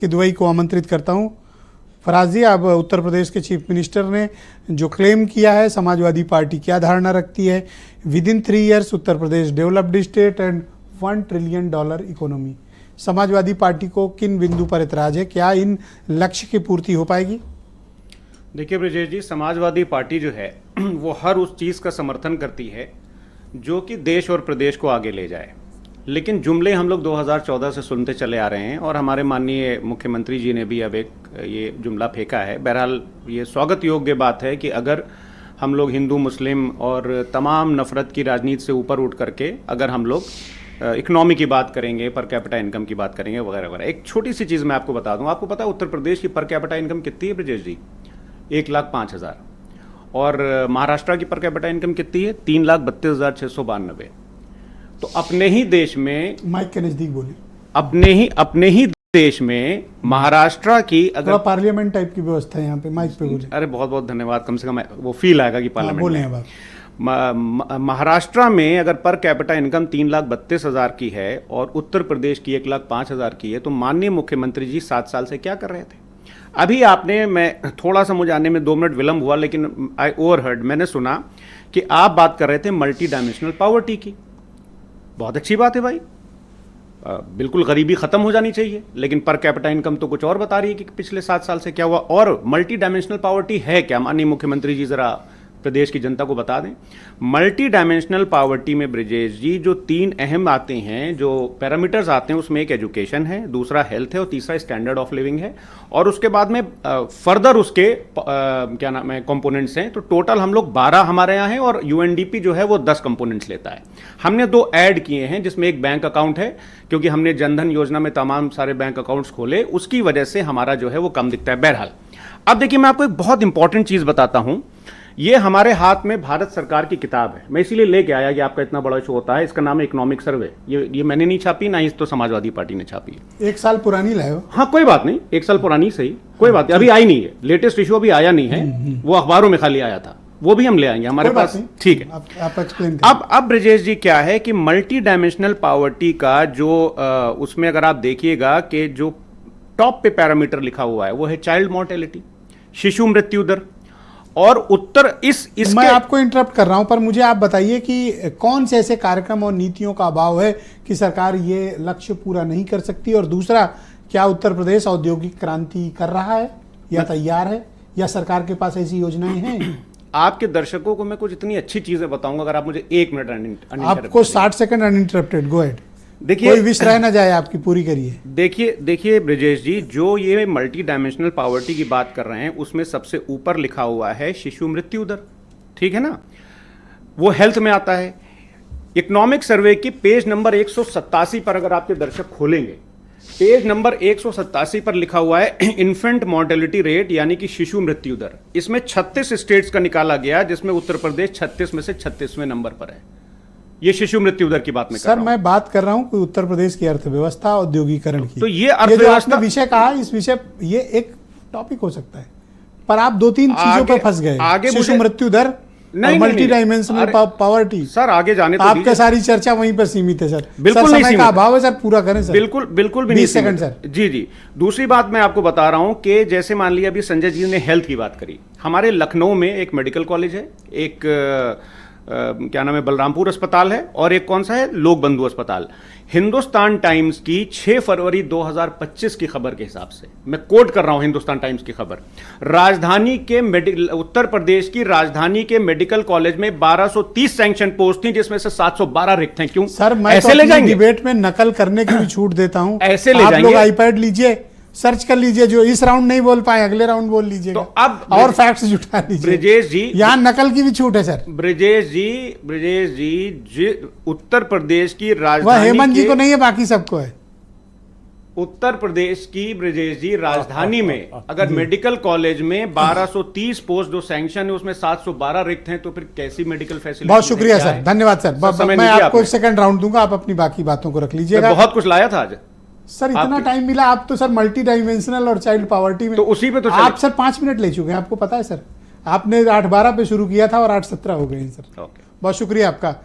की दुबई को आमंत्रित करता हूं। फराज जी, अब उत्तर प्रदेश के चीफ मिनिस्टर ने जो क्लेम किया है, समाजवादी पार्टी क्या धारणा रखती है, with in 3 years Uttar Pradesh developed state and $1 trillion economy. Samajwadi party को किन बिंदु पर एतराज है, क्या इन लक्ष्य की पूर्ति हो पाएगी? देखिए ब्रजेश जी, समाजवादी पार्टी जो है वो हर उस चीज़ का समर्थन करती है जो कि देश और प्रदेश को आगे ले जाए, लेकिन जुमले हम लोग 2014 से सुनते चले आ रहे हैं और हमारे माननीय मुख्यमंत्री जी ने भी अब एक ये जुमला फेंका है। बहरहाल ये स्वागत योग्य बात है कि अगर हम लोग हिंदू मुस्लिम और तमाम नफरत की राजनीति से ऊपर उठ करके अगर हम लोग इकोनॉमी की बात करेंगे, पर कैपिटा इनकम की बात करेंगे वगैरह वगैरह। एक छोटी सी चीज़ मैं आपको बता दूं, आपको पता है उत्तर प्रदेश की पर कैपिटा इनकम कितनी है ब्रजेश जी? 1,05,000। और महाराष्ट्र की पर कैपिटा इनकम कितनी है? 3,32,692। तो अपने ही देश में, माइक के नजदीक बोलिए, अपने ही देश में महाराष्ट्र की अगर पार्लियामेंट टाइप की व्यवस्था है यहाँ पे, माइक पे बोलिए। अरे बहुत बहुत धन्यवाद, कम से कम वो फील आएगा कि पार्लियामेंट बोले हैं। महाराष्ट्र में अगर पर कैपिटा इनकम 3,32,000 की है और उत्तर प्रदेश की 1,05,000 की है, तो माननीय मुख्यमंत्री जी 7 साल से क्या कर रहे थे? अभी आपने, मैं थोड़ा सा मुझे आने में 2 मिनट विलंब हुआ, लेकिन आई ओवरहर्ड, मैंने सुना कि आप बात कर रहे थे मल्टी डायमेंशनल पॉवर्टी की। बहुत अच्छी बात है भाई, बिल्कुल गरीबी खत्म हो जानी चाहिए, लेकिन पर कैपिटा इनकम तो कुछ और बता रही है कि पिछले 7 साल से क्या हुआ। और मल्टी डायमेंशनल पॉवर्टी है क्या? माननीय मुख्यमंत्री जी जरा प्रदेश की जनता को बता दें। मल्टी डायमेंशनल पॉवर्टी में ब्रजेश जी जो 3 अहम आते हैं, जो पैरामीटर्स आते हैं, उसमें एक एजुकेशन है, दूसरा हेल्थ है और तीसरा स्टैंडर्ड ऑफ लिविंग है। और उसके बाद में फर्दर उसके क्या नाम है, कंपोनेंट्स हैं। तो टोटल हम लोग 12 हमारे यहाँ हैं और यूएनडीपी जो है वो 10 कंपोनेंट्स लेता है। हमने 2 ऐड किए हैं, जिसमें एक बैंक अकाउंट है, क्योंकि हमने जनधन योजना में तमाम सारे बैंक अकाउंट्स खोले, उसकी वजह से हमारा जो है वो कम दिखता है। बहरहाल अब देखिए, मैं आपको एक बहुत इंपॉर्टेंट चीज बताता हूं। ये हमारे हाथ में भारत सरकार की किताब है, मैं इसीलिए लेके आया कि आपका इतना बड़ा शो होता है। इसका नाम है इकोनॉमिक सर्वे। ये मैंने नहीं छापी, ना इस तो समाजवादी पार्टी ने छापी है। 1 साल पुरानी लाए हो? हाँ कोई बात नहीं, 1 साल पुरानी सही, कोई बात नहीं, अभी आई नहीं है, लेटेस्ट इशू अभी आया नहीं है, वो अखबारों में खाली आया था, वो भी हम ले आएंगे हमारे पास। ठीक है, आप एक्सप्लेन। अब ब्रजेश जी क्या है कि मल्टी डायमेंशनल पॉवर्टी का जो उसमें अगर आप देखिएगा कि जो टॉप पे पैरामीटर लिखा हुआ है वो है चाइल्ड मोर्टेलिटी, शिशु मृत्यु दर। और उत्तर इस मैं आपको इंटरप्ट कर रहा हूं, पर मुझे आप बताइए कि कौन से ऐसे कार्यक्रम और नीतियों का अभाव है कि सरकार ये लक्ष्य पूरा नहीं कर सकती? और दूसरा, क्या उत्तर प्रदेश औद्योगिक क्रांति कर रहा है या तैयार है, या सरकार के पास ऐसी योजनाएं हैं? आपके दर्शकों को मैं कुछ इतनी अच्छी चीजें बताऊंगा अगर आप मुझे 1 मिनट आपको 60 सेकंड अनइंटरप्टेड। Go ahead. देखिए, कोई विष रह ना जाए आपकी, पूरी करिए। देखिए ब्रजेश जी, जो ये मल्टी डायमेंशनल पॉवर्टी की बात कर रहे हैं उसमें सबसे ऊपर लिखा हुआ है शिशु मृत्यु दर, ठीक है ना? वो हेल्थ में आता है। इकोनॉमिक सर्वे की पेज नंबर 187 पर अगर आपके दर्शक खोलेंगे, पेज नंबर 187 पर लिखा हुआ है इन्फेंट मॉर्टेलिटी रेट, यानी कि शिशु मृत्यु दर। इसमें 36 स्टेट्स का निकाला गया, जिसमें उत्तर प्रदेश 36 में से 36वें नंबर पर है। ये शिशु मृत्यु दर की बात में सर, मैं बात कर रहा हूं कि उत्तर प्रदेश की अर्थव्यवस्था, औद्योगिकरण की। तो ये अर्थव्यवस्था विषय कहा, इस विषय ये एक टॉपिक हो सकता है, पर आप 2-3 चीजों पर फंस गए। आगे शिशु मृत्यु दर, मल्टी डायमेंशनल पॉवर्टी। सर आगे जाने तो आपका सारी चर्चा वहीं पर सीमित है सर। बिल्कुल नहीं, समय का अभाव है सर, पूरा करें सर। बिल्कुल भी नहीं। 20 सेकंड सर। जी। दूसरी बात मैं आपको बता रहा हूं कि जैसे मान लिया अभी संजय जी ने हेल्थ की बात करी, हमारे लखनऊ में एक मेडिकल कॉलेज है, एक क्या नाम है, बलरामपुर अस्पताल है, और एक कौन सा है, लोक बंधु अस्पताल। हिंदुस्तान टाइम्स की 6 फरवरी 2025 की खबर के हिसाब से, मैं कोट कर रहा हूं हिंदुस्तान टाइम्स की खबर, राजधानी के उत्तर प्रदेश की राजधानी के मेडिकल कॉलेज में 1230 सैंक्शन पोस्ट थी, जिसमें से 712 रिक्त हैं। क्यों सर? मैं ऐसे ले जाएंगे, डिबेट में नकल करने की भी छूट देता हूं। ऐसे ले जाएंगे, आप लोग आईपैड लीजिए, सर्च कर लीजिए, जो इस राउंड नहीं बोल पाए अगले राउंड बोल लीजिए। तो अब और फैक्ट्स जुटा लीजिए। ब्रजेश जी, यहाँ नकल की भी छूट है सर। ब्रजेश जी उत्तर प्रदेश की राजधानी, हेमंत जी को नहीं है, बाकी सबको है। उत्तर प्रदेश की ब्रजेश जी राजधानी में अगर मेडिकल कॉलेज में 1230 पोस्ट जो सैंक्शन है उसमें 712 रिक्त हैं, तो फिर कैसी मेडिकल फैसिलिटी? बहुत शुक्रिया सर, धन्यवाद सर। मैं आपको 1 सेकंड राउंड दूंगा, आप अपनी बाकी बातों को रख लीजिएगा। बहुत कुछ लाया था आज सर, इतना टाइम मिला। आप तो सर मल्टी डायमेंशनल और चाइल्ड पॉवर्टी में तो उसी पे तो आप सर 5 मिनट ले चुके हैं, आपको पता है सर। आपने 8:12 पे शुरू किया था और 8:17 हो गए हैं सर। बहुत शुक्रिया आपका।